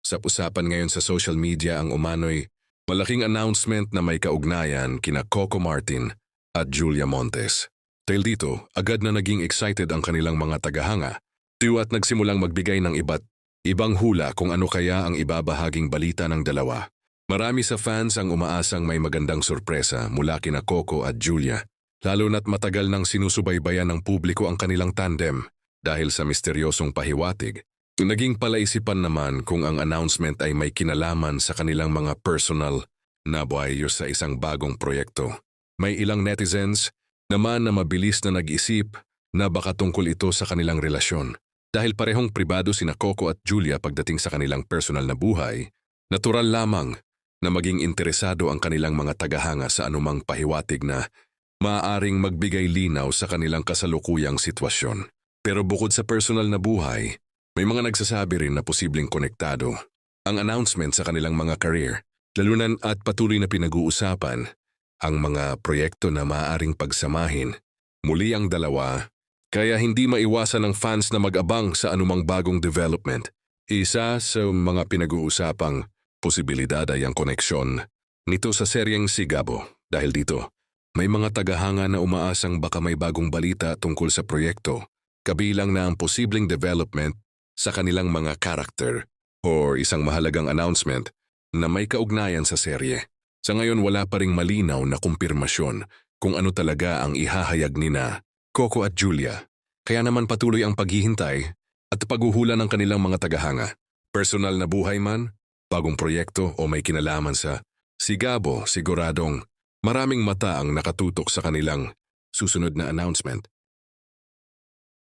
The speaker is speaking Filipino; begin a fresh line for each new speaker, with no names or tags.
Sa usapan ngayon sa social media ang umano'y malaking announcement na may kaugnayan kina Coco Martin at Julia Montes. Dahil dito, agad na naging excited ang kanilang mga tagahanga, at nagsimulang magbigay ng iba't ibang hula kung ano kaya ang ibabahaging balita ng dalawa. Marami sa fans ang umaasang may magandang sorpresa mula kina Coco at Julia, lalo na't matagal nang sinusubaybayan ng publiko ang kanilang tandem dahil sa misteryosong pahiwatig. Naging palaisipan naman kung ang announcement ay may kinalaman sa kanilang mga personal na buhay sa isang bagong proyekto. May ilang netizens naman na mabilis na nag-isip na baka tungkol ito sa kanilang relasyon. Dahil parehong pribado sina Coco at Julia pagdating sa kanilang personal na buhay, natural lamang na maging interesado ang kanilang mga tagahanga sa anumang pahiwatig na maaaring magbigay linaw sa kanilang kasalukuyang sitwasyon. Pero bukod sa personal na buhay, may mga nagsasabi rin na posibleng konektado ang announcement sa kanilang mga career, lalunan at patuloy na pinag-uusapan ang mga proyekto na maaaring pagsamahin muli ang dalawa, kaya hindi maiwasan ng fans na mag-abang sa anumang bagong development. Isa sa mga pinag-uusapang posibilidad ay ang koneksyon nito sa seryeng Sigabo. Dahil dito, may mga tagahanga na umaasang baka may bagong balita tungkol sa proyekto, kabilang na ang posibleng development sa kanilang mga karakter o isang mahalagang announcement na may kaugnayan sa serye. Sa ngayon wala pa ring malinaw na kumpirmasyon kung ano talaga ang ihahayag nina Coco at Julia. Kaya naman patuloy ang paghihintay at paghuhula ng kanilang mga tagahanga. Personal na buhay man, bagong proyekto o may kinalaman sa Sigabo, siguradong maraming mata ang nakatutok sa kanilang susunod na announcement.